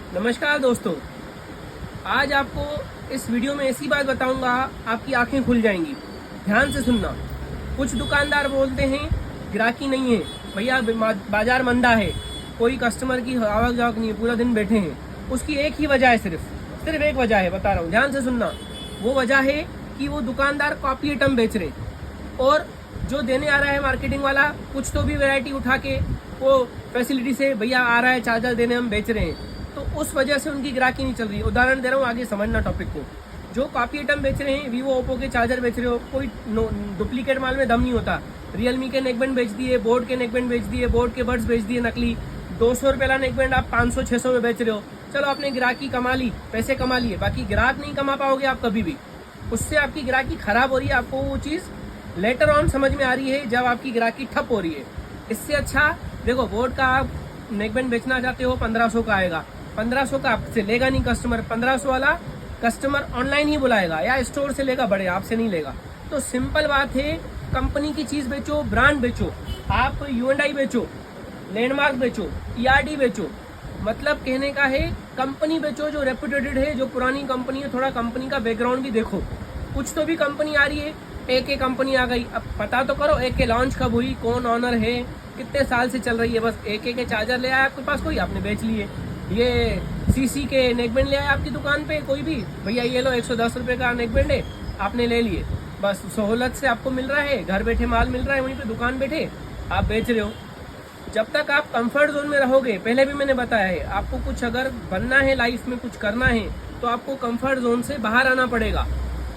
नमस्कार दोस्तों, आज आपको इस वीडियो में ऐसी बात बताऊंगा आपकी आंखें खुल जाएंगी। ध्यान से सुनना। कुछ दुकानदार बोलते हैं ग्राहकी नहीं है भैया, बाजार मंदा है, कोई कस्टमर की आवक जावक नहीं है, पूरा दिन बैठे हैं। उसकी एक ही वजह है, सिर्फ एक वजह है, बता रहा हूँ, ध्यान से सुनना। वो वजह है कि वो दुकानदार कॉपी आइटम बेच रहे और जो देने आ रहा है मार्केटिंग वाला कुछ तो भी वैरायटी उठा के वो फैसिलिटी से भैया आ रहा है चार्जर देने, हम बेच रहे हैं, तो उस वजह से उनकी ग्राहकी नहीं चल रही। उदाहरण दे रहा हूँ, आगे समझना टॉपिक को। जो कॉपी आइटम बेच रहे हैं, वीवो ओप्पो के चार्जर बेच रहे हो, कोई डुप्लीकेट माल में दम नहीं होता। रियलमी के नेकबैंड बेच दिए, बोट के नेकबैंड बेच दिए, बोट के बड्स बेच दिए नकली। 200 रुपये वाला नेकबैंड आप 500-600 में बेच रहे हो। चलो आपने ग्राहकी कमा ली, पैसे कमा लिए, बाकी ग्राहक नहीं कमा पाओगे आप कभी भी। उससे आपकी ग्राहकी खराब हो रही है। आपको वो चीज़ लेटर ऑन समझ में आ रही है जब आपकी ग्राहकी ठप हो रही है। इससे अच्छा देखो, बोट का आप नेकबैंड बेचना चाहते हो, 1500 का आएगा। 1500 का आपसे लेगा नहीं कस्टमर। 1500 वाला कस्टमर ऑनलाइन ही बुलाएगा या स्टोर से लेगा, बड़े आपसे नहीं लेगा। तो सिंपल बात है, कंपनी की चीज बेचो, ब्रांड बेचो। आप यूएनआई बेचो, लैंडमार्क बेचो, ईआरडी बेचो। मतलब कहने का है कंपनी बेचो जो रेपुटेटेड है, जो पुरानी कंपनी है। थोड़ा कंपनी का बैकग्राउंड भी देखो। कुछ तो भी कंपनी आ रही है, एक कंपनी आ गई, अब पता तो करो एक लॉन्च कब हुई, कौन ऑनर है, कितने साल से चल रही है। बस एक चार्जर ले आया आपके पास कोई, आपने बेच लिए। ये सीसी के नेकबैंड ले आया आपकी दुकान पे कोई भी, भैया ये लो 110 रुपये का नेकबैंड है, आपने ले लिए। बस सहूलत से आपको मिल रहा है, घर बैठे माल मिल रहा है, वहीं पे दुकान बैठे आप बेच रहे हो। जब तक आप कंफर्ट जोन में रहोगे, पहले भी मैंने बताया है, आपको कुछ अगर बनना है लाइफ में, कुछ करना है, तो आपको कंफर्ट जोन से बाहर आना पड़ेगा।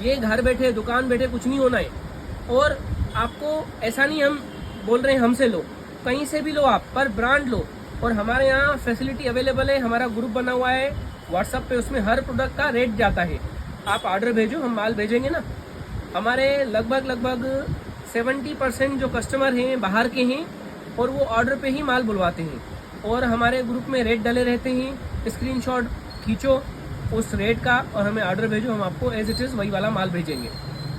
ये घर बैठे दुकान बैठे कुछ नहीं होना है। और आपको ऐसा नहीं हम बोल रहे हैं हमसे लो, कहीं से भी लो आप, पर ब्रांड लो। और हमारे यहाँ फैसिलिटी अवेलेबल है, हमारा ग्रुप बना हुआ है व्हाट्सएप पे, उसमें हर प्रोडक्ट का रेट जाता है। आप ऑर्डर भेजो, हम माल भेजेंगे ना। हमारे लगभग 70% जो कस्टमर हैं बाहर के हैं और वो ऑर्डर पे ही माल बुलवाते हैं। और हमारे ग्रुप में रेट डले रहते हैं, स्क्रीनशॉट खींचो उस रेट का और हमें ऑर्डर भेजो, हम आपको एज इट इज़ वही वाला माल भेजेंगे।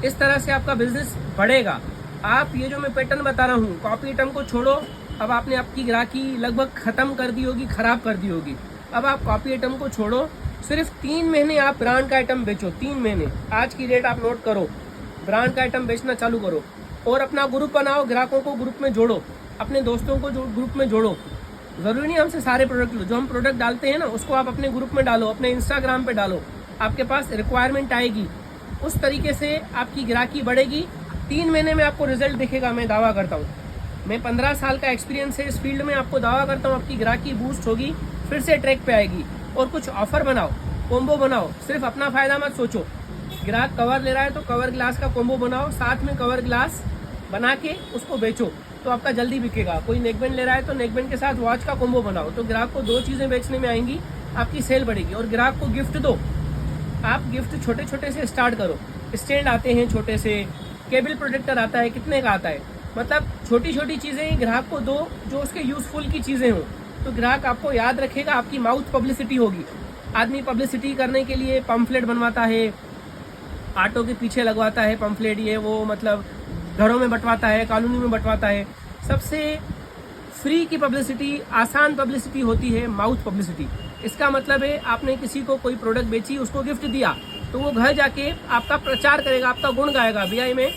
इस तरह से आपका बिजनेस बढ़ेगा। आप ये जो मैं पैटर्न बता रहा हूँ, कॉपी आइटम को छोड़ो। अब आपने आपकी ग्राहकी लगभग खत्म कर दी होगी, खराब कर दी होगी। अब आप कॉपी आइटम को छोड़ो, सिर्फ 3 महीने आप ब्रांड का आइटम बेचो। 3 महीने, आज की डेट आप नोट करो, ब्रांड का आइटम बेचना चालू करो। और अपना ग्रुप बनाओ, ग्राहकों को ग्रुप में जोड़ो, अपने दोस्तों को ग्रुप में जोड़ो। जरूरी नहीं हमसे सारे प्रोडक्ट लो, जो हम प्रोडक्ट डालते हैं ना उसको आप अपने ग्रुप में डालो, अपने इंस्टाग्राम पे डालो, आपके पास रिक्वायरमेंट आएगी। उस तरीके से आपकी ग्राहकी बढ़ेगी। 3 महीने में आपको रिजल्ट दिखेगा, मैं दावा करता हूँ। मैं 15 साल का एक्सपीरियंस है इस फील्ड में, आपको दावा करता हूँ आपकी ग्राहकी बूस्ट होगी, फिर से ट्रैक पे आएगी। और कुछ ऑफर बनाओ, कॉम्बो बनाओ, सिर्फ अपना फायदा मत सोचो। ग्राहक कवर ले रहा है तो कवर ग्लास का कॉम्बो बनाओ, साथ में कवर ग्लास बना के उसको बेचो, तो आपका जल्दी बिकेगा। कोई नेकबैंड ले रहा है तो नेकबैंड के साथ वॉच का कॉम्बो बनाओ, तो ग्राहक को 2 चीज़ें बेचने में आएंगी, आपकी सेल बढ़ेगी। और ग्राहक को गिफ्ट दो। आप गिफ्ट छोटे छोटे से स्टार्ट करो। स्टैंड आते हैं छोटे से, केबल प्रोटेक्टर आता है, कितने का आता है, मतलब छोटी छोटी चीज़ें ग्राहक को दो जो उसके यूजफुल की चीज़ें हों, तो ग्राहक आपको याद रखेगा। आपकी माउथ पब्लिसिटी होगी। आदमी पब्लिसिटी करने के लिए पम्फलेट बनवाता है, ऑटो के पीछे लगवाता है पम्फलेट, ये वो, मतलब घरों में बंटवाता है, कॉलोनी में बंटवाता है। सबसे फ्री की पब्लिसिटी, आसान पब्लिसिटी होती है माउथ पब्लिसिटी। इसका मतलब है आपने किसी को कोई प्रोडक्ट बेची, उसको गिफ्ट दिया, तो वो घर जाके आपका प्रचार करेगा, आपका गुण गाएगा, भैया मैं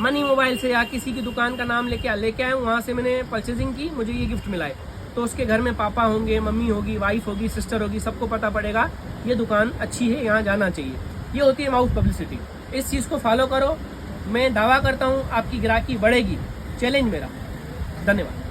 मनी मोबाइल से या किसी की दुकान का नाम लेके आया हूँ, वहाँ से मैंने परचेजिंग की, मुझे ये गिफ्ट मिला है। तो उसके घर में पापा होंगे, मम्मी होगी, वाइफ होगी, सिस्टर होगी, सबको पता पड़ेगा ये दुकान अच्छी है, यहाँ जाना चाहिए। ये होती है माउथ पब्लिसिटी। इस चीज़ को फॉलो करो, मैं दावा करता हूँ आपकी ग्राहकी बढ़ेगी। चैलेंज मेरा। धन्यवाद।